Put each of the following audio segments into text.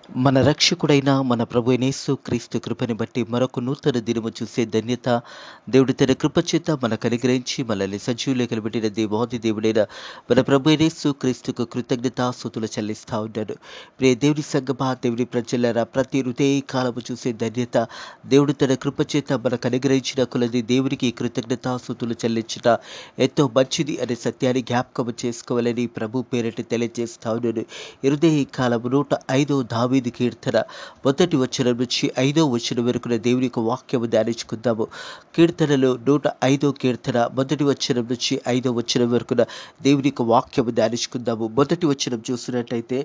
మన రక్షకుడైన మన ప్రభు అయిన యేసు క్రీస్తు కృపని బట్టి మరొక నూతన దినము చూసే ధన్యత దేవుడి తన కృప చేత మనకు అనుగ్రహించి మనల్ని సజీవులు పెట్టిన దేవాది దేవుడైన మన ప్రభు అయిన యేసు క్రీస్తుకు కృతజ్ఞతాస్తుతులు చెల్లిస్తా ఉన్నాడు. ప్రియ దేవుడి సంగమా, దేవుడి ప్రజలరా, ప్రతి హృదయ కాలము చూసే ధన్యత దేవుడు తన కృప చేత మనకు అనుగ్రహించిన కొలది దేవునికి కృతజ్ఞతాస్తుతులు చెల్లించుట ఎంతో మంచిది అనే సత్యాన్ని జ్ఞాపకం చేసుకోవాలని ప్రభు పేరిట తెలియజేస్తా ఉన్నాడు. హృదయ కాలము 105 దావీదు కీర్తన మొదటి వచనం నుంచి 5వ వచనం వరకు దేవుని యొక్క వాక్యము ధ్యానించుకుందాము. కీర్తనలో 105 కీర్తన మొదటి వచనం నుంచి 5వ వచనం వరకు దేవుని యొక్క వాక్యము ధ్యానించుకుందాము. మొదటి వచనం చూసినట్లయితే,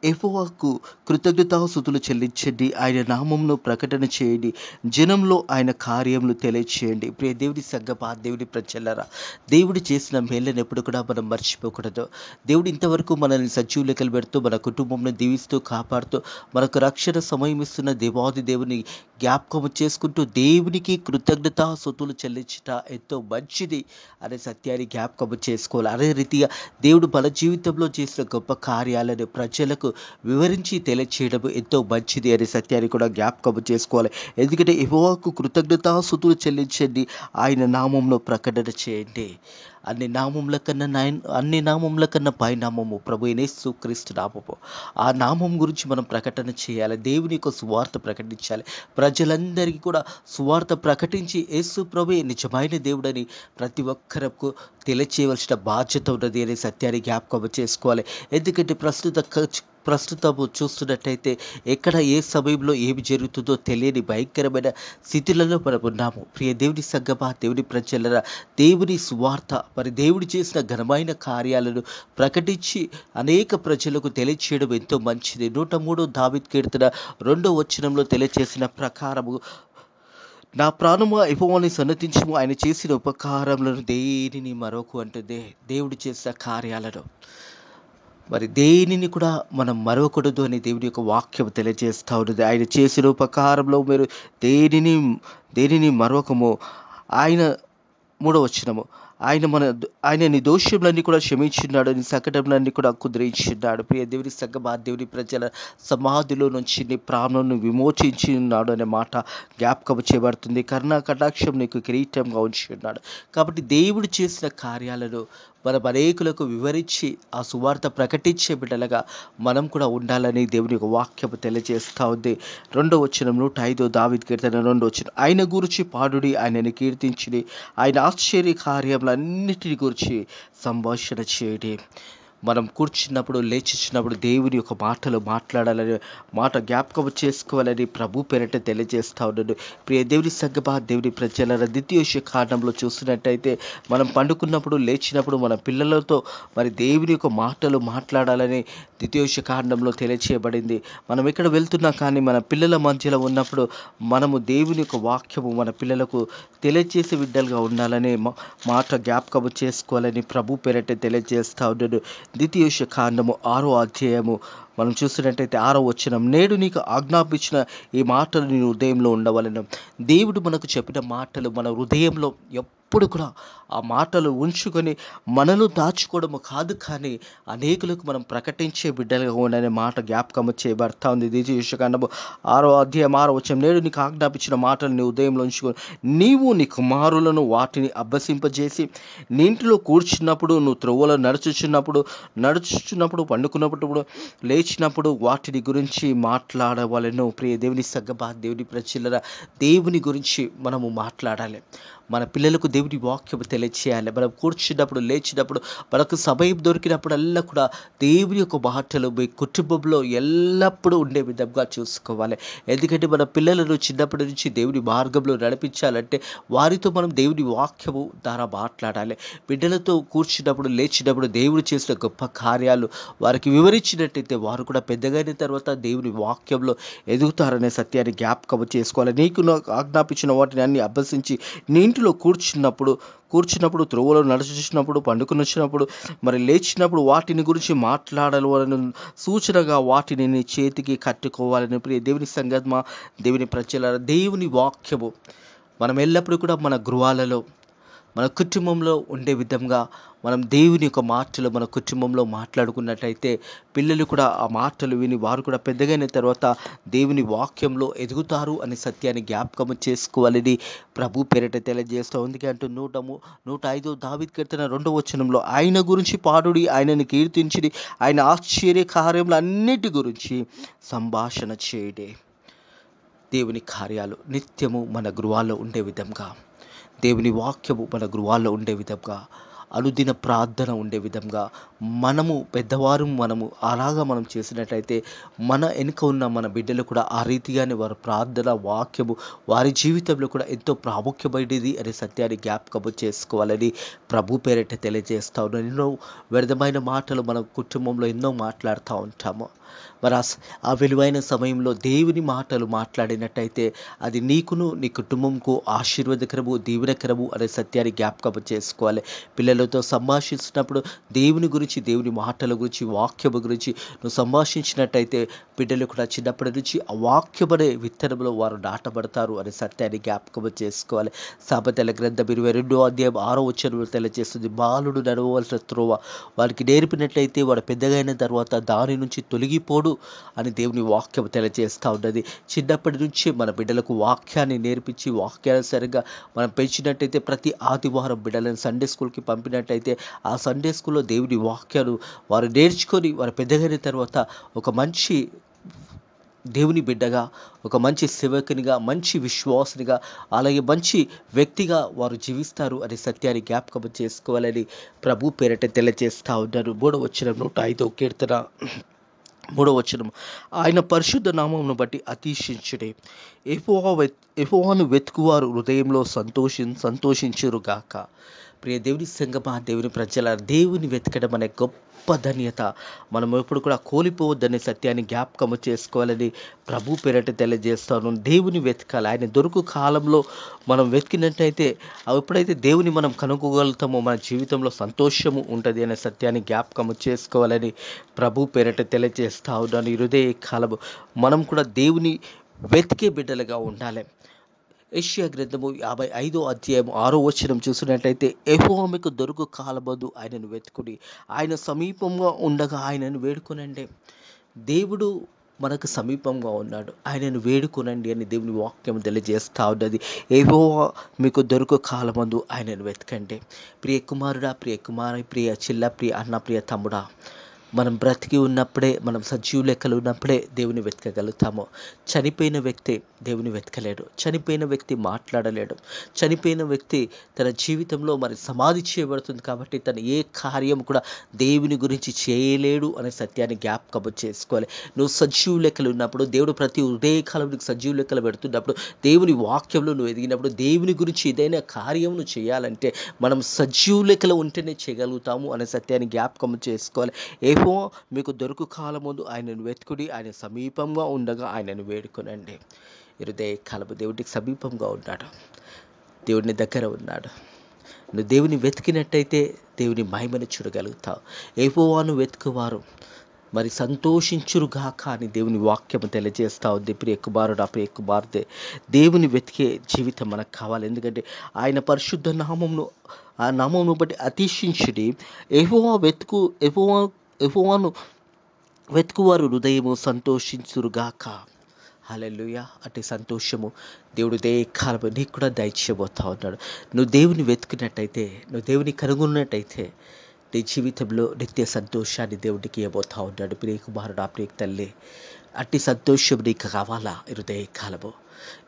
యెహోవాకు కృతజ్ఞతాస్తుతులు చెల్లించండి, ఆయన నామమును ప్రకటన చేయండి, జనంలో ఆయన కార్యములు తెలియచేయండి. ప్రియ దేవుని సంగమా, దేవుని ప్రజలారా, దేవుడు చేసిన మేళ్ళను ఎప్పుడు కూడా మనం మర్చిపోకూడదు. దేవుడు ఇంతవరకు మనల్ని సజీవ లెక్కలు పెడుతూ మన కుటుంబంను దీవిస్తూ కాపాడుతూ మనకు రక్షణ సమయం ఇస్తున్న దేవాది దేవుని జ్ఞాపకం చేసుకుంటూ దేవునికి కృతజ్ఞతాస్తుతులు చెల్లించుట ఎంతో మంచిది అనే సత్యాన్ని జ్ఞాపకం చేసుకోవాలి. అదే రీతిగా దేవుడు మన జీవితంలో చేసిన గొప్ప కార్యాలను ప్రజలకు వివరించి తెలియచేయడం ఎంతో మంచిది అనే సత్యాన్ని కూడా జ్ఞాపకం చేసుకోవాలి. ఎందుకంటే యెహోవాకు కృతజ్ఞతాస్తుతులు చెల్లించండి, ఆయన నామంలో ప్రకటన చేయండి. అన్ని నామముల కన్నా పై నామము ప్రభు అయిన యేసు క్రీస్తు నామము. ఆ నామం గురించి మనం ప్రకటన చేయాలి. దేవుని యొక్క సువార్త ప్రకటించాలి. ప్రజలందరికీ కూడా సువార్త ప్రకటించి యేసు ప్రభువే నిజమైన దేవుడని ప్రతి ఒక్కరికి తెలియచేయవలసిన బాధ్యత ఉన్నది అనే సత్యాన్ని జ్ఞాపకం చేసుకోవాలి. ఎందుకంటే ప్రస్తుతము చూస్తున్నట్టయితే ఎక్కడ ఏ సమయంలో ఏమి జరుగుతుందో తెలియని భయంకరమైన స్థితులలో మనం ఉన్నాము. ప్రియ దేవుని సంగమా, దేవుని ప్రజలరా, దేవుని సువార్త మరి దేవుడు చేసిన ఘనమైన కార్యాలను ప్రకటించి అనేక ప్రజలకు తెలియచేయడం ఎంతో మంచిది. 103 దావీదు కీర్తన 2వ వచనంలో తెలియచేసిన ప్రకారము, నా ప్రాణమా యెహోవాను సన్నతించుము, ఆయన చేసిన ఉపకారములను దేనిని మరొకు అంటుంది. దేవుడు చేసిన కార్యాలను మరి దేనిని కూడా మనం మరవకూడదు అని దేవుని యొక్క వాక్యం తెలియజేస్తూ ఉన్నది. ఆయన చేసిన ఉపకారంలో మీరు దేనిని మరొకము. ఆయన 3వ వచనము, ఆయన నీ దోషములన్నీ కూడా క్షమించున్నాడు, నీ సంకటములన్నీ కూడా కుదిరించున్నాడు. ప్రియ దేవుని సంగమా, దేవుని ప్రజల సమాధిలో నుంచి నీ ప్రాణాలను విమోచించి ఉన్నాడు అనే మాట జ్ఞాపకం చేయబడుతుంది. కరుణా కటాక్షం నీకు కిరీటంగా ఉంచి ఉన్నాడు. కాబట్టి దేవుడు చేసిన కార్యాలను మనం అనేకులకు వివరించి ఆ సువార్త ప్రకటించే బిడ్డలుగా మనం కూడా ఉండాలని దేవుని యొక్క వాక్యము తెలియజేస్తూ ఉంది. 2వ వచనం 105 దావీదు కీర్తన 2వ వచనం, ఆయన గురించి పాడుడి, ఆయనని కీర్తించుడి, ఆయన ఆశ్చర్య కార్యములన్నిటిని గురించి సంభాషణ చేయడి. మనం కూర్చున్నప్పుడు లేచిచ్చినప్పుడు దేవుని యొక్క మాటలు మాట్లాడాలని మాట జ్ఞాపకం చేసుకోవాలని ప్రభు పేరిట తెలియజేస్తూ ఉన్నాడు. ప్రియ దేవుని సంగమా, దేవుని ప్రజల ద్వితీయోపదేశ కాండంలో చూస్తున్నట్టయితే మనం పండుకున్నప్పుడు లేచినప్పుడు మన పిల్లలతో మరి దేవుని యొక్క మాటలు మాట్లాడాలని ద్వితీయోపదేశ కాండంలో తెలియచేయబడింది. మనం ఎక్కడ వెళ్తున్నా కానీ మన పిల్లల మధ్యలో ఉన్నప్పుడు మనము దేవుని యొక్క వాక్యము మన పిల్లలకు తెలియచేసే బిడ్డలుగా ఉండాలని మాట జ్ఞాపకం చేసుకోవాలని ప్రభు పేరిట తెలియజేస్తూ ఉన్నాడు. ద్వితీయోపదేశ కాండము 6వ అధ్యాయము మనం చూసినట్టయితే 6వ వచనం, నేడు నీకు ఆజ్ఞాపించిన ఈ మాటలు నీ హృదయంలో ఉండవలెను. దేవుడు మనకు చెప్పిన మాటలు మన హృదయంలో ఎప్పుడు కూడా ఆ మాటలు ఉంచుకొని మనలో దాచుకోవడము కాదు, కానీ అనేకులకు మనం ప్రకటించే బిడ్డలుగా ఉండనే మాట జ్ఞాపకము చేయబడతా ఉంది. ద్వితీయోపదేశ కాండము 6వ అధ్యాయం 6వ వచనం, నేడు నీకు ఆజ్ఞాపించిన మాటలు నీ హృదయంలో ఉంచుకొని నీవు నీ కుమారులను వాటిని అభ్యసింపజేసి నీ ఇంటిలో కూర్చున్నప్పుడు, నువ్వు త్రోవలో నడుచుచున్నప్పుడు, పండుకున్నప్పుడు, లేచినప్పుడు వాటిని గురించి మాట్లాడవలెను. ప్రియ దేవుని సంగమా, దేవుని ప్రజలరా, దేవుని గురించి మనము మాట్లాడాలి. మన పిల్లలకు దేవుని వాక్యము తెలియచేయాలి. మనం కూర్చున్నప్పుడు, లేచినప్పుడు, మనకు సమయం దొరికినప్పుడల్లా కూడా దేవుని యొక్క మాటలు మీ కుటుంబంలో ఎల్లప్పుడూ ఉండే విధంగా చూసుకోవాలి. ఎందుకంటే మన పిల్లలను చిన్నప్పటి నుంచి దేవుని మార్గంలో నడిపించాలంటే వారితో మనం దేవుని వాక్యము ద్వారా మాట్లాడాలి. బిడ్డలతో కూర్చున్నప్పుడు, లేచినప్పుడు దేవుడు చేసిన గొప్ప కార్యాలు వారికి వివరించినట్టయితే వారు కూడా పెద్దగైన తర్వాత దేవుని వాక్యంలో ఎదుగుతారనే సత్యాన్ని జ్ఞాపకం చేసుకోవాలి. నీకు నాకు ఆజ్ఞాపించిన వాటిని అన్ని అభ్యసించి నీ ఇంటిలో కూర్చున్నప్పుడు, త్రోవలో నడుచుచున్నప్పుడు, పండుకొని వచ్చినప్పుడు, మరి లేచినప్పుడు వాటిని గురించి మాట్లాడాలని సూచనగా వాటిని నీ చేతికి కట్టుకోవాలని. ప్రియ దేవుని సంగమా, దేవుని ప్రజల దేవుని వాక్యము మనం ఎల్లప్పుడూ కూడా మన గృహాలలో మన కుటుంబంలో ఉండే విధంగా మనం దేవుని యొక్క మాటలు మన కుటుంబంలో మాట్లాడుకున్నట్లయితే పిల్లలు కూడా ఆ మాటలు విని వారు కూడా పెద్దగైన తర్వాత దేవుని వాక్యంలో ఎదుగుతారు అనే సత్యాన్ని జ్ఞాపకం చేసుకోవాలని ప్రభు పేరిట తెలియజేస్తూ ఉంది. అంటూ 105 దావీదు కీర్తన 2వ వచనంలో ఆయన గురించి పాడుడి, ఆయనను కీర్తించుడి, ఆయన ఆశ్చర్య కార్యములు అన్నిటి గురించి సంభాషణ చేయడే. దేవుని కార్యాలు నిత్యము మన గృహాల్లో ఉండే విధంగా, దేవుని వాక్యము మన గృహాల్లో ఉండే విధంగా, అనుదిన ప్రార్థన ఉండే విధంగా మనము పెద్దవారు అలాగా మనం చేసినట్లయితే మన వెనుక ఉన్న మన బిడ్డలు కూడా ఆ రీతిగానే వారి ప్రార్థన వాక్యము వారి జీవితంలో కూడా ఎంతో ప్రాముఖ్యమైనది అనే సత్యాన్ని జ్ఞాపకము చేసుకోవాలని ప్రభు పేరిట తెలియజేస్తా ఉన్నాను. ఎన్నో వ్యర్థమైన మాటలు మన కుటుంబంలో ఎన్నో మాట్లాడుతూ ఉంటాము. మరి ఆ విలువైన సమయంలో దేవుని మాటలు మాట్లాడినట్టయితే అది నీకును నీ కుటుంబంకు ఆశీర్వాదకరము దీవెనకరము అనే సత్యాన్ని జ్ఞాపకం చేసుకోవాలి. పిల్లలతో సంభాషించినప్పుడు దేవుని గురించి, దేవుని మాటల గురించి, వాక్యము గురించి నువ్వు సంభాషించినట్టయితే బిడ్డలు కూడా చిన్నప్పటి నుంచి ఆ వాక్యమనే విత్తనంలో వారు నాటబడతారు అనే సత్యాన్ని జ్ఞాపకం చేసుకోవాలి. సామెతల గ్రంథం 22వ అధ్యాయం 6వ వచనంలో తెలియజేస్తుంది, బాలుడు నడవవలసిన త్రోవ వారికి నేర్పినట్లయితే వాడు పెద్దగైన తర్వాత దాని నుంచి తొలగిపోడు అని దేవుని వాక్యం తెలియజేస్తూ ఉన్నది. చిన్నప్పటి నుంచి మన బిడ్డలకు వాక్యాన్ని నేర్పించి వాక్యానుసారంగా మనం పెంచినట్టయితే ప్రతి ఆదివారం బిడ్డలను సండే స్కూల్కి పంపినట్టయితే ఆ సండే స్కూల్లో దేవుని వాక్యాలు వారు నేర్చుకొని వారు పెద్దగైన తర్వాత ఒక మంచి దేవుని బిడ్డగా, ఒక మంచి సేవకునిగా, మంచి విశ్వాసునిగా, అలాగే మంచి వ్యక్తిగా వారు జీవిస్తారు అనే సత్యాన్ని జ్ఞాపకం చేసుకోవాలని ప్రభు పేరిట తెలియజేస్తూ ఉన్నారు. 3వ వచనం 105వ కీర్తన 3వ వచనం, ఆయన పరిశుద్ధ నామమును బట్టి అతిశయించుడే. యెహోవాను వెతుకువారు హృదయంలో సంతోషించురుగాక. ప్రియ దేవుని సంగమా, దేవుని ప్రజల, దేవుని వెతకడం అనే గొప్ప ధన్యత మనం ఎప్పుడు కూడా కోల్పోవద్దనే సత్యాన్ని జ్ఞాపకము చేసుకోవాలని ప్రభు పేరిట తెలియజేస్తాను. దేవుని వెతకాలి. ఆయన దొరుకు కాలంలో మనం వెతికినట్టయితే ఎప్పుడైతే దేవుని మనం కనుక్కోగలుగుతామో మన జీవితంలో సంతోషము ఉంటుంది అనే సత్యాన్ని జ్ఞాపకము చేసుకోవాలని ప్రభు పేరిట తెలియజేస్తా ఉన్నాను. ఈ హృదయ కాలము మనం కూడా దేవుని వెతికే బిడ్డలుగా ఉండాలి. యెషయా గ్రంథము 55వ అధ్యాయం 6వ వచనం చూసినట్లయితే, యెహోవా మీకు దొరుకు కాలమందు ఆయనను వెతుకుడి, ఆయన సమీపంగా ఉండగా ఆయనను వేడుకొనండి. దేవుడు మనకు సమీపంగా ఉన్నాడు, ఆయనను వేడుకొనండి అని దేవుని వాక్యం తెలియజేస్తూ ఉన్నది. యెహోవా మీకు దొరుకు కాలమందు ఆయనను వెతకండి. ప్రియ కుమారుడా, ప్రియ కుమారి, ప్రియ చిల్ల, ప్రియ అన్న, ప్రియ తమ్ముడా, మనం బ్రతికి ఉన్నప్పుడే, మనం సజీవ లెక్కలు ఉన్నప్పుడే దేవుని వెతకగలుగుతాము. చనిపోయిన వ్యక్తి దేవుని వెతకలేడు, చనిపోయిన వ్యక్తి మాట్లాడలేడు, చనిపోయిన వ్యక్తి తన జీవితంలో మరి సమాధి చేయబడుతుంది కాబట్టి తను ఏ కార్యం కూడా దేవుని గురించి చేయలేడు అనే సత్యాన్ని జ్ఞాపకం చేసుకోవాలి. నువ్వు సజీవ లెక్కలు ఉన్నప్పుడు, దేవుడు ప్రతి ఉదయకాలం నీకు సజీవ లెక్కలు పెడుతున్నప్పుడు, దేవుని వాక్యంలో నువ్వు ఎదిగినప్పుడు, దేవుని గురించి ఏదైనా కార్యం నువ్వు చేయాలంటే మనం సజీవ లెక్కలు ఉంటేనే చేయగలుగుతాము అనే సత్యాన్ని జ్ఞాపకం చేసుకోవాలి. యెహోవా మీకు దొరుకు కాలమందు ఆయనను వెతుకుడి, ఆయన సమీపంగా ఉండగా ఆయనను వేడుకొనండి. హృదయ కాలము దేవుడికి సమీపంగా ఉన్నాడు, దేవుని దగ్గర ఉన్నాడు. నువ్వు దేవుని వెతికినట్టయితే దేవుని మహిమను చూడగలుగుతావు. యెహోవాను వెతుకువారు మరి సంతోషించురుగాక అని దేవుని వాక్యం తెలియజేస్తూ ఉంది. ప్రియ కుమారుడు, ప్రియ కుమార్తె, దేవుని వెతికే జీవితం మనకు కావాలి. ఎందుకంటే ఆయన పరిశుద్ధ నామమును, ఆ నామమును బట్టి అతిశయించుడి. యెహోవాను వెతుకువారు హృదయము సంతోషించురుగాక. హల్లెలూయా. అట్టి సంతోషము దేవుడు కాలము నీకు కూడా దయచేయబోతా ఉన్నాడు. నువ్వు దేవుని వెతుకున్నట్టయితే, నువ్వు దేవుని కనుగొన్నట్టయితే నీ జీవితంలో నిత్య సంతోషాన్ని దేవుడికి ఇవ్వబోతా ఉన్నాడు. ప్రియ కుమారుడు, ప్రియ తల్లి, అట్టి సంతోషం నీకు కావాలా? హృదయ కాలము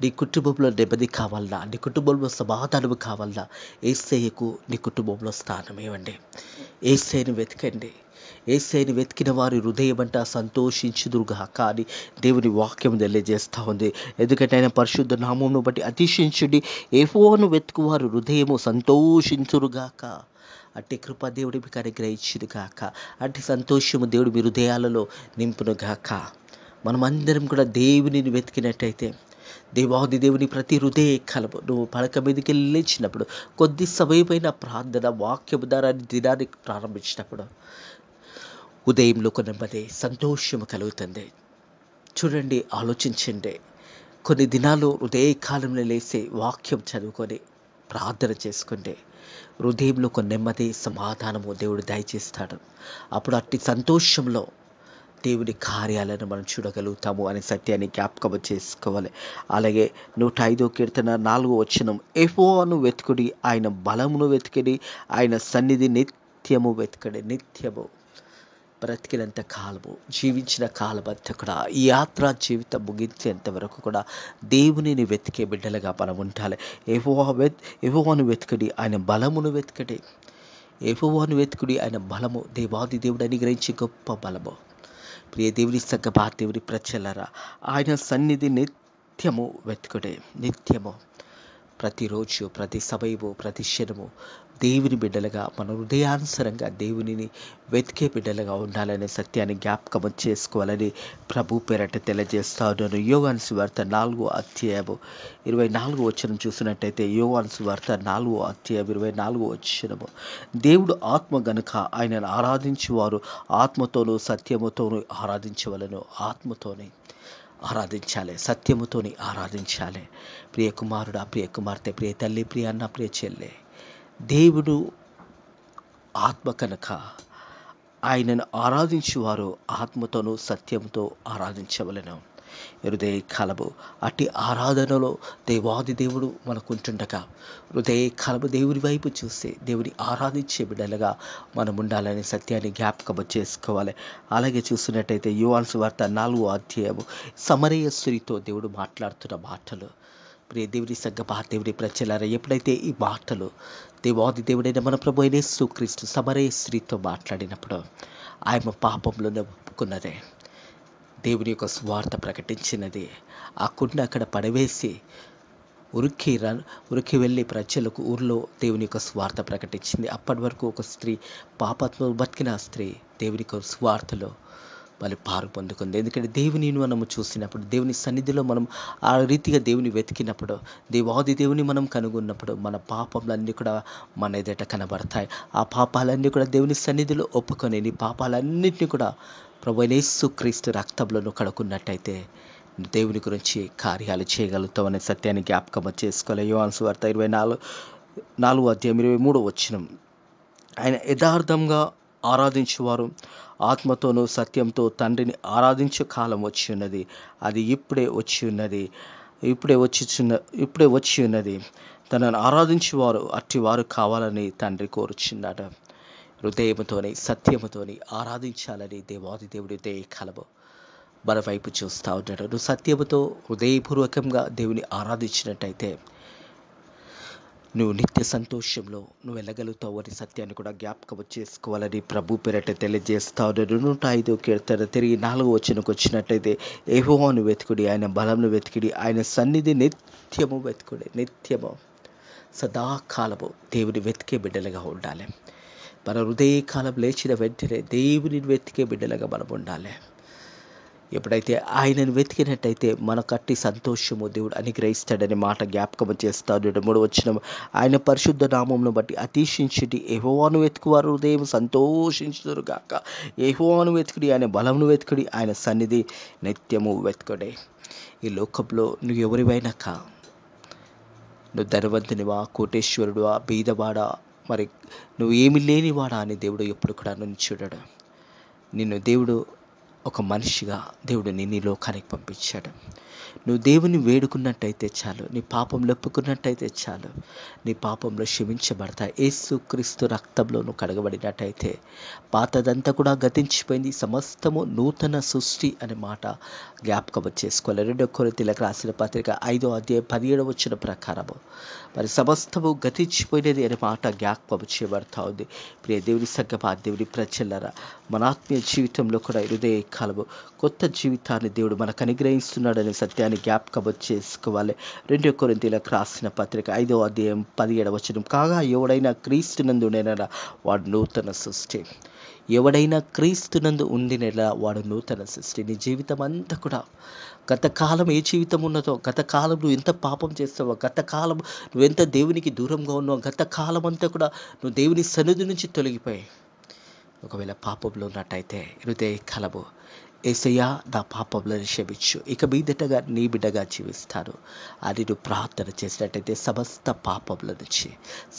నీ కుటుంబంలో నెమ్మది కావాలా? నీ కుటుంబంలో సమాధానం కావాలా? యేసయ్యకు నీ కుటుంబంలో స్థానం ఇవ్వండి. యేసయ్యను వెతకండి. యేసయ్యను వెతికిన వారి హృదయం అంట సంతోషించుదురుగాక అని దేవుని వాక్యం తెలియజేస్తూ ఉంది. ఎందుకంటే ఆయన పరిశుద్ధ నామమును బట్టి అతిశయించుడి. యెహోవాను వెతుకువారు హృదయము సంతోషించురుగాక. అట్టి కృప దేవుడి మీకు అనుగ్రహించునుగాక. అట్టి సంతోషము దేవుడు మీ హృదయాలలో నింపునుగాక. మనమందరం కూడా దేవుని వెతికినట్టయితే, దేవాది దేవుని ప్రతి హృదయ కలము నువ్వు పడక మీదకి లేచినప్పుడు, కొద్ది సమయమైన ప్రార్థన వాక్యము ద్వారా దినాన్ని ప్రారంభించినప్పుడు ఉదయంలో నెమ్మది సంతోషము కలుగుతుంది. చూడండి, ఆలోచించండి. కొన్ని దినాలు ఉదయ కాలంలో లేసి వాక్యం చదువుకొని ప్రార్థన చేసుకోండి. హృదయంలో ఒక నెమ్మది, సమాధానము దేవుడు దయచేస్తాడు. అప్పుడు అట్టి సంతోషంలో దేవుని కార్యాలను మనం చూడగలుగుతాము అనే సత్యాన్ని జ్ఞాపకం చేసుకోవాలి. అలాగే 105 కీర్తన 4వ వచనం, యెహోవాను వెతుకుడి, ఆయన బలమును వెతికిడి, ఆయన సన్నిధి నిత్యము వెతుకడి. నిత్యము బ్రతికినంత కాలము, జీవించిన కాలమంతా కూడా, ఈ యాత్ర జీవితం ముగించేంత వరకు కూడా దేవునిని వెతికే బిడ్డలుగా మనం ఉండాలి. యెహోవాను వెతుకడి, ఆయన బలమును వెతుకడి. యెహోవాను వెతుకుడి, ఆయన బలము దేవాది దేవుడు అనుగ్రహించే గొప్ప బలము. ప్రియ దేవుని సంగమా, దేవుని ప్రజలారా, ఆయన సన్నిధి నిత్యము వెతుకుడే. నిత్యము, ప్రతిరోజు, ప్రతి సమయము, ప్రతి క్షణము దేవుని బిడ్డలుగా మన హృదయానుసరంగా దేవునిని వెతికే బిడ్డలుగా ఉండాలనే సత్యాన్ని జ్ఞాపకం చేసుకోవాలని ప్రభు పేరట తెలియజేస్తా ఉన్నాను. యోహాను సువార్త 4వ అధ్యాయము 24వ వచనం చూసినట్టయితే, యోహాను సువార్త 4వ అధ్యాయం 24వ వచనము, దేవుడు ఆత్మ గనుక ఆయనను ఆరాధించువారు ఆత్మతోనూ సత్యముతోనూ ఆరాధించవలను. ఆత్మతోనే ఆరాధించాలి, సత్యముతోని ఆరాధించాలి. ప్రియ కుమారుడా, ప్రియ కుమార్తె, ప్రియ తల్లి, ప్రియ అన్న, ప్రియ చెల్లె, దేవుడు ఆత్మ కనుక ఆయనను ఆరాధించువారు ఆత్మతోనూ సత్యంతో ఆరాధించవలను. హృదయ కాలము అట్టి ఆరాధనలో దేవాది దేవుడు మనకుంటుండగా హృదయ కాలము దేవుని వైపు చూసి దేవుని ఆరాధించే బిడ్డలుగా మనం ఉండాలనే సత్యాన్ని జ్ఞాపకం చేసుకోవాలి. అలాగే చూసినట్టయితే యోహాను సువార్త 4వ అధ్యాయము సమరయ స్త్రీతో దేవుడు మాట్లాడుతున్న మాటలు. ప్రియ దేవుని సంగమా, దేవుని ప్రజలారా, ఎప్పుడైతే ఈ మాటలు దేవాది దేవుడైన మన ప్రభు అయిన యేసుక్రీస్తు సమరయ స్త్రీతో మాట్లాడినప్పుడు ఆమె పాపంలోనే ఒప్పుకున్నదే, దేవుని యొక్క స్వార్థ ప్రకటించినది, ఆ కుండ అక్కడ పడవేసి ఉరికి వెళ్ళి ప్రజలకు ఊర్లో దేవుని యొక్క స్వార్థ ప్రకటించింది. అప్పటి వరకు ఒక స్త్రీ, పాపంతో బతికిన స్త్రీ దేవుని యొక్క స్వార్థలో మళ్ళీ పాలు పొందుకుంది. ఎందుకంటే దేవుని మనము చూసినప్పుడు, దేవుని సన్నిధిలో మనం ఆ రీతిగా దేవుని వెతికినప్పుడు, దేవాది దేవుని మనం కనుగొన్నప్పుడు మన పాపములన్నీ కూడా మన ఎదుట కనబడతాయి. ఆ పాపాలన్నీ కూడా దేవుని సన్నిధిలో ఒప్పుకొని నీ పాపాలన్నింటినీ కూడా ప్రభు యేసుక్రీస్తు రక్తంలో కడుక్కున్నట్టయితే దేవుని గురించి కార్యాలు చేయగలుగుతాం అనే సత్యాన్ని జ్ఞాపకం చేసుకోవాలి. యోహాను సువార్త 24వ అధ్యాయం 23వ వచనం, ఆయన యథార్థంగా ఆరాధించువారు ఆత్మతోనూ సత్యంతో తండ్రిని ఆరాధించే కాలం వచ్చి ఉన్నది, అది ఇప్పుడే వచ్చి ఉన్నది. తనను ఆరాధించేవారు అట్టివారు కావాలని తండ్రి కోరుచున్నాడు. హృదయముతోని సత్యముతోని ఆరాధించాలని దేవాది దేవుడి హృదయ కలము మన వైపు చూస్తూ ఉన్నాడు. నువ్వు సత్యముతో హృదయపూర్వకంగా దేవుని ఆరాధించినట్టయితే నువ్వు నిత్య సంతోషంలో నువ్వు వెళ్ళగలుగుతావు అనే సత్యాన్ని కూడా జ్ఞాపకం చేసుకోవాలని ప్రభు పేరట తెలియజేస్తా ఉన్నాడు. 105 కీర్తన తిరిగి 4వ వచనంకి వచ్చినట్టయితే, యెహోవాను వెతుకుడి, ఆయన బలంను వెతికిడి, ఆయన సన్నిధి నిత్యము వెతుకుడి. నిత్యము, సదాకాలము దేవుని వెతికే బిడ్డలుగా ఉండాలి. మన హృదయ కాలం లేచిన వెంటనే దేవుని వెతికే బిడ్డలుగా మనం ఉండాలి. ఎప్పుడైతే ఆయనను వెతికినట్టయితే మనకు అట్టి సంతోషము దేవుడు అనుగ్రహిస్తాడనే మాట జ్ఞాపకం చేస్తాడు. 3వ వచనం, ఆయన పరిశుద్ధ నామమును బట్టి అతిశయించుడి, యెహోవాను వెతుకువారు హృదయం సంతోషించుదురుగాక. యెహోవాను వెతుకుడి, ఆయన బలమును వెతుకుడి, ఆయన సన్నిధి నిత్యము వెతుకుడి. ఈ లోకంలో నువ్వు ఎవరివైనా నువ్వు ధనవంతునివా, కోటేశ్వరుడువా, బీదవాడా, మరి నువ్వు ఏమి లేనివాడా అని దేవుడు ఎప్పుడు కూడా నిన్ను చూడడు. నిన్ను దేవుడు ఒక మనిషిగా దేవుడు నిన్ను ఈ లోకానికి పంపించాడు. నువ్వు దేవుని వేడుకున్నట్టయితే చాలు, నీ పాపంలో ఒప్పుకున్నట్టయితే చాలు, నీ పాపంలో క్షమించబడతాయి. యేసుక్రీస్తు రక్తంలో నువ్వు కడగబడినట్టయితే పాతదంతా కూడా గతించిపోయింది, సమస్తము నూతన సృష్టి అనే మాట జ్ఞాపకం చేసుకోవాలి. 2 కొరింథీయులకు రాసిన పత్రిక 5వ అధ్యాయం 17వ వచనం ప్రకారము మరి సమస్తము గతించిపోయినది అనే మాట జ్ఞాపకం చేయబడతా ఉంది. ప్రియ దేవుని సంగమా, దేవుని ప్రజలారా, మన ఆత్మీయ జీవితంలో కూడా హృదయ కాలము కొత్త జీవితాన్ని దేవుడు మనకు అనుగ్రహిస్తున్నాడనే సత్యాన్ని జ్ఞాపకం చేసుకోవాలి. 2 కొరింథీయులకు రాసిన పత్రిక 5వ అధ్యాయం 17వ వచనం, కాగా ఎవడైనా క్రీస్తునందు ఉండేనా వాడు నూతన సృష్టి. ఎవడైనా క్రీస్తునందు ఉండినలా వాడు నూతన సృష్టి. నీ జీవితం అంతా కూడా గతకాలం ఏ జీవితం ఉన్నదో, గతకాలం నువ్వు ఎంత పాపం చేస్తావో, గతకాలం నువ్వెంత దేవునికి దూరంగా ఉన్నావు, గతకాలం అంతా కూడా నువ్వు దేవుని సన్నిధి నుంచి తొలగిపోయి ఒకవేళ పాపంలో ఉన్నట్టయితే హృదయ కలము యేసయ్యా నా పాపములను క్షమించు, ఇక మీదటగా నీ బిడ్డగా జీవిస్తాను అని నువ్వు ప్రార్థన చేసినట్టయితే సమస్త పాపముల నుంచి,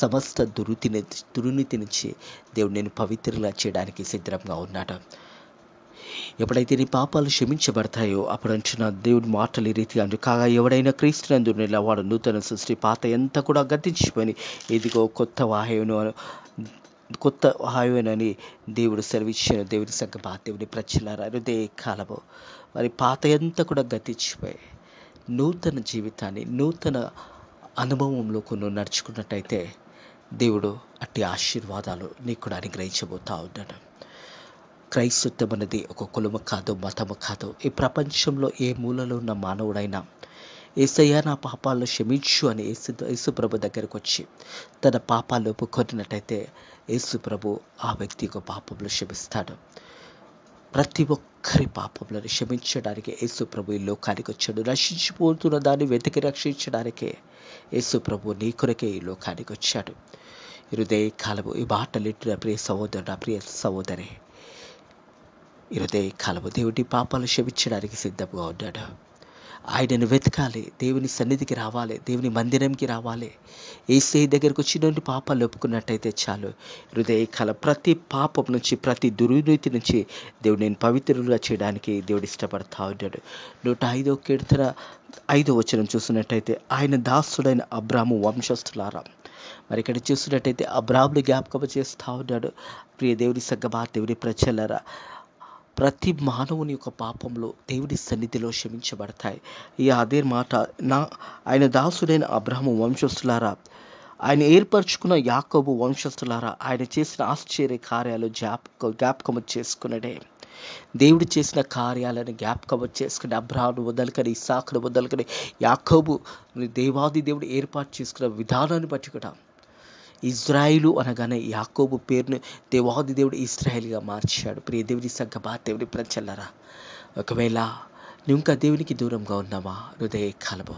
సమస్త దుర్నీతి నుంచి దేవుడు నేను పవిత్రంగా చేయడానికి సిద్ధంగా ఉన్నాడు. ఎప్పుడైతే నీ పాపాలు క్షమించబడతాయో అప్పుడు అంటున్న దేవుడి మాటలు ఈ రీతిగా అంటూ కాగా ఎవడైనా క్రీస్తునందు వాడు నూతన సృష్టి, పాత ఎంత కూడా గతించిపోయి ఇదిగో కొత్త వాయువునని దేవుడు సెలవిచ్చిన దేవుడి సంగమా దేవుడి ప్రజలారా హృదయ కాలము మరి పాత ఎంత కూడా గతించిపోయి నూతన జీవితాన్ని, నూతన అనుభవంలో నువ్వు నడుచుకున్నట్టయితే దేవుడు అట్టి ఆశీర్వాదాలు నీకు కూడా అనుగ్రహించబోతా ఉన్నాడు. క్రైస్తత్వం అనేది ఒక కులము కాదు, మతము కాదు. ఈ ప్రపంచంలో ఏ మూలలో ఉన్న మానవుడైనా యేసయ్యా నా పాపాలను క్షమించు అని యేసు ప్రభు దగ్గరకు వచ్చి తన పాపాలు ఒప్పుకొనినట్టయితే యేసు ప్రభు ఆ వ్యక్తి యొక్క పాపములు క్షమిస్తాడు. ప్రతి ఒక్కరి పాపములను క్షమించడానికి యేసు ప్రభు ఈ లోకానికి వచ్చాడు. నశించిపోతున్న దాన్ని వెతికి రక్షించడానికే యేసు ప్రభు నీ కొరకే ఈ లోకానికి వచ్చాడు. హృదయ కాలము ఈ మాటలిట్టిన ప్రియ సహోదరుడు, ప్రియ సహోదరి, హృదయ కాలము దేవుడి పాపాలు క్షమించడానికి సిద్ధంగా ఉన్నాడు. ఆయనను వెతకాలి, దేవుని సన్నిధికి రావాలి, దేవుని మందిరంకి రావాలి. యేసయ్య దగ్గరకు వచ్చి నుండి పాపాలు ఒప్పుకున్నట్టయితే చాలు. హృదయ కాలం ప్రతి పాపం నుంచి, ప్రతి దుర్నీతి నుంచి దేవుడు నేను పవిత్రులుగా చేయడానికి దేవుడు ఇష్టపడతా ఉన్నాడు. 105వ కీర్తన 5వ వచనం చూసినట్టయితే ఆయన దాసుడైన అబ్రాము వంశస్థులారా, మరి ఇక్కడ చూసినట్టయితే అబ్రాముని జ్ఞాపకం చేస్తూ ఉన్నాడు. ప్రియ దేవుని సంగమా దేవుని ప్రజలారా, ప్రతి మానవుని యొక్క పాపంలో దేవుడి సన్నిధిలో క్షమించబడతాయి. అదే మాట ఆయన దాసుడైన అబ్రాహాము వంశస్థులారా, ఆయన ఏర్పరచుకున్న యాకోబు వంశస్థులారా, ఆయన చేసిన ఆశ్చర్య కార్యాలు జ్ఞాపకము చేసుకున్నడే. దేవుడు చేసిన కార్యాలను జ్ఞాపకం చేసుకుని అబ్రాహామును వదలుకొని, ఇస్సాకును వదలుకొని, యాకోబు దేవాది దేవుడు ఏర్పాటు చేసుకున్న విధానాన్ని బట్టి కూడా ఇజ్రాయిలు అనగానే యాకోబు పేరును దేవాది దేవుడు ఇజ్రాయిల్గా మార్చాడు. ప్రియ దేవుని సంగమా దేవుని ప్రజలారా, ఒకవేళ నువ్వు ఇంకా దేవునికి దూరంగా ఉన్నావా? హృదయ కాలము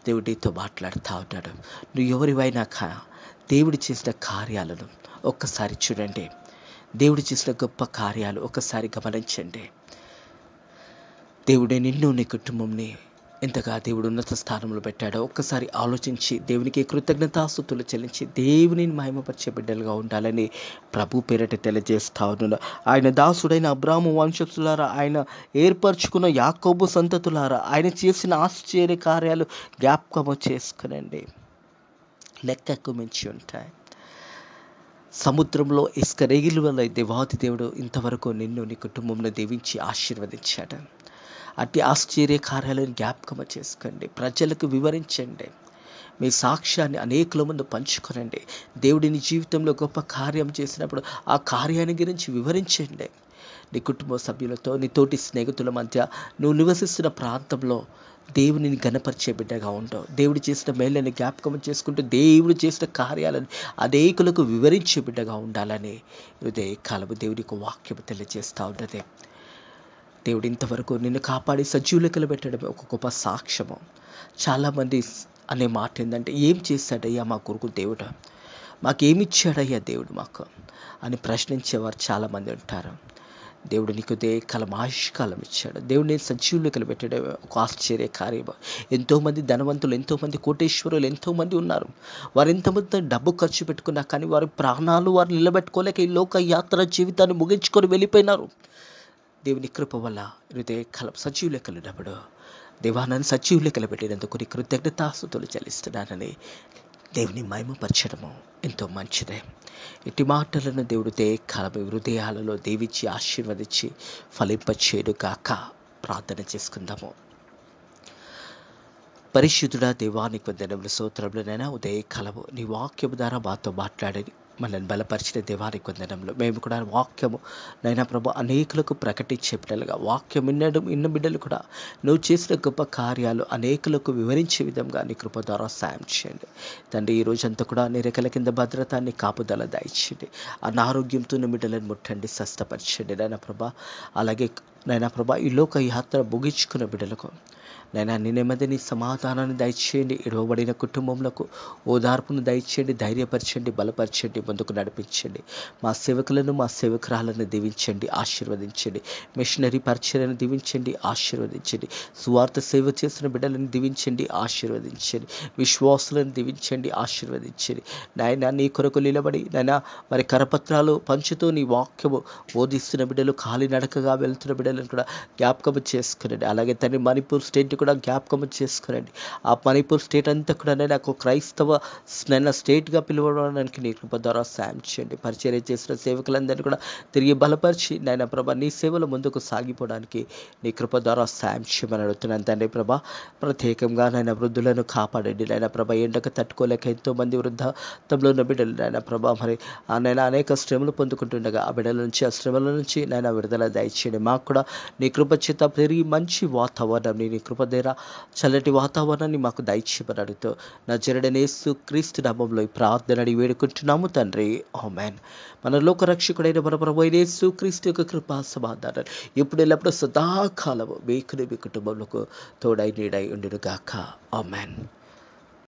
దేవుడు నీతో మాట్లాడుతూ ఉన్నాడు. నువ్వు ఎవరివైనా దేవుడు చేసిన కార్యాలను ఒక్కసారి చూడండి. దేవుడు చేసిన గొప్ప కార్యాలు ఒక్కసారి గమనించండి. దేవుడే నిన్ను, నీ కుటుంబంని ఎంతగా దేవుడు ఉన్నత స్థానంలో పెట్టాడో ఒక్కసారి ఆలోచించి దేవునికి కృతజ్ఞతాస్తుతులు చెల్లించి దేవుని మహిమపరిచే బిడ్డలుగా ఉండాలని ప్రభు పేరట తెలియజేస్తా ఉన్నాడు. ఆయన దాసుడైన అబ్రాహాము వంశస్థులారా, ఆయన ఏర్పరచుకున్న యాకోబు సంతతులారా, ఆయన చేసిన ఆశ్చర్య కార్యాలు జ్ఞాపకము చేసుకునండి. లెక్కకు మించి ఉంటాయి. సముద్రంలో ఇసుక రేగిల వల్ల దేవాది దేవుడు ఇంతవరకు నిన్ను, నీ కుటుంబంలో దీవించి ఆశీర్వదించాడు. అట్టి ఆశ్చర్య కార్యాలను జ్ఞాపకం చేసుకోండి. ప్రజలకు వివరించండి. మీ సాక్ష్యాన్ని అనేకుల ముందు పంచుకోనండి. దేవుడిని జీవితంలో గొప్ప కార్యం చేసినప్పుడు ఆ కార్యాన్ని గురించి వివరించండి. నీ కుటుంబ సభ్యులతో, నీ తోటి స్నేహితుల మధ్య, నువ్వు నివసిస్తున్న ప్రాంతంలో దేవునిని గణపరిచే బిడ్డగా ఉండవు. దేవుడు చేసిన మేళ్ళని జ్ఞాపకం చేసుకుంటూ దేవుడు చేసిన కార్యాలను అనేకులకు వివరించే బిడ్డగా ఉండాలని హృదయ కాలము దేవునికి వాక్యము తెలియజేస్తూ ఉన్నది. దేవుడు ఇంతవరకు నిన్ను కాపాడి సజీవులకలు పెట్టడమే ఒక గొప్ప సాక్ష్యము. చాలామంది అనే మాట ఏంటంటే, ఏం చేశాడయ్యా మా కొరకు దేవుడు, మాకేమిచ్చాడయ్యా దేవుడు మాకు అని ప్రశ్నించేవారు చాలామంది ఉంటారు. దేవుడు నీకు కాలం ఆయుష్కాలం ఇచ్చాడు. దేవుడు నేను సజీవులకలు పెట్టడం ఒక ఆశ్చర్య కార్యము. ఎంతోమంది ధనవంతులు, ఎంతోమంది కోటేశ్వరులు ఎంతోమంది ఉన్నారు. వారు ఎంతమంది డబ్బు ఖర్చు పెట్టుకున్నా కానీ వారి ప్రాణాలు వారు నిలబెట్టుకోలేక ఈ లోక యాత్ర జీవితాన్ని ముగించుకొని వెళ్ళిపోయినారు. దేవుని కృప వల్ల హృదయ కాలం సజీవ లెక్కలున్నప్పుడు దేవా నన్ను సజీవ లెక్కలు పెట్టినందుకు నీ కృతజ్ఞతాస్తుతులు చెల్లిస్తున్నానని దేవుని మహిమపరచడము ఎంతో మంచిదే. ఇటు మాటలను దేవుడు కాలం హృదయాలలో దీవించి ఆశీర్వదించి ఫలింపచేయును గాక. ప్రార్థన చేసుకుందాము. పరిశుద్ధుడా దేవానికి వందనములు, స్తోత్రములనైనా ఉదయ కాలము నీ వాక్యము ద్వారా మాతో మాట్లాడని మనల్ని బలపరిచిన దేవానికి వందనములు. మేము కూడా వాక్యము నైనా ప్రభు అనేకులకు ప్రకటించే బిడ్డలుగా, వాక్యం ఇన్న బిడ్డలు కూడా నువ్వు చేసిన గొప్ప కార్యాలు అనేకులకు వివరించే విధంగా నీ కృప ద్వారా సాయం చేయండి తండ్రి. ఈ రోజంతా కూడా నీ రెక్కల కింద భద్రతాన్ని కాపుదల దయచేయండి. అనారోగ్యంతో బిడ్డలను ముట్టండి, స్వస్థపరచండి నైనా ప్రభా. అలాగే నైనా ప్రభా ఈ లోక యాత్ర ముగించుకున్న బిడ్డలకు నైనా నీ నెమ్మదిని సమాధానాన్ని దయచేయండి. ఎడవబడిన కుటుంబములకు ఓదార్పును దయచేయండి, ధైర్యపరచండి, బలపరచండి, ముందుకు నడిపించండి. మా సేవకులను మా సేవకురాలను దీవించండి, ఆశీర్వదించండి. మిషనరీ పరిచర్యను దీవించండి, ఆశీర్వదించండి. సువార్త సేవ చేసిన బిడ్డలను దీవించండి, ఆశీర్వదించండి. విశ్వాసులను దీవించండి, ఆశీర్వదించండి. నాయన నీ కొరకు నిలబడి నాయన మరి కరపత్రాలు పంచుతూ నీ వాక్యము బోధిస్తున్న బిడ్డలు, కాలినడకగా వెళ్తున్న బిడ్డలను కూడా జ్ఞాపకము చేసుకునండి. అలాగే తండ్రి మణిపూర్ స్టేట్ కూడా జ్ఞాపకము చేసుకునండి. ఆ మణిపూర్ స్టేట్ అంతా కూడా నాకు క్రైస్తవ స్టేట్గా పిలువడానికి నీ కృప ద్వారా సాయం చేయండి. పరిచర్య చేసిన సేవకులందరినీ కూడా తిరిగి బలపరిచి నాయన ప్రభా నీ సేవలు ముందుకు సాగిపోవడానికి నీ కృప ద్వారా సాయం చేయమని అడుగుతున్నాను తండ్రి ప్రభా. ప్రత్యేకంగా నాయన వృద్ధులను కాపాడండి నాయన ప్రభా. ఎండకు తట్టుకోలేక ఎంతోమంది వృద్ధాప్తంలో ఉన్న బిడ్డలు నాయన ప్రభా మరి నాయన అనేక శ్రమలు పొందుకుంటుండగా ఆ బిడ్డల నుంచి, ఆ శ్రమల నుంచి నాయన విడుదల దయచేయండి. మాకు కూడా నీ కృప చేత తిరిగి మంచి వాతావరణం నీ కృప దగ్గర చల్లటి వాతావరణాన్ని మాకు దయచేయమని అడుగుతూ నజరేయుడైన యేసు క్రీస్తు నామములో ఈ ప్రార్థన అడిగి వేడుకుంటున్నాము తండ్రి, ఆమేన్. మన లోక రక్షకుడైన మన ప్రభువైన యేసు క్రీస్తు యొక్క కృపా సమాధానం ఇప్పుడు ఎల్లప్పుడూ సదాకాలము మీకు మీ కుటుంబంలో తోడై నీడై ఉండును గాక, ఆమేన్.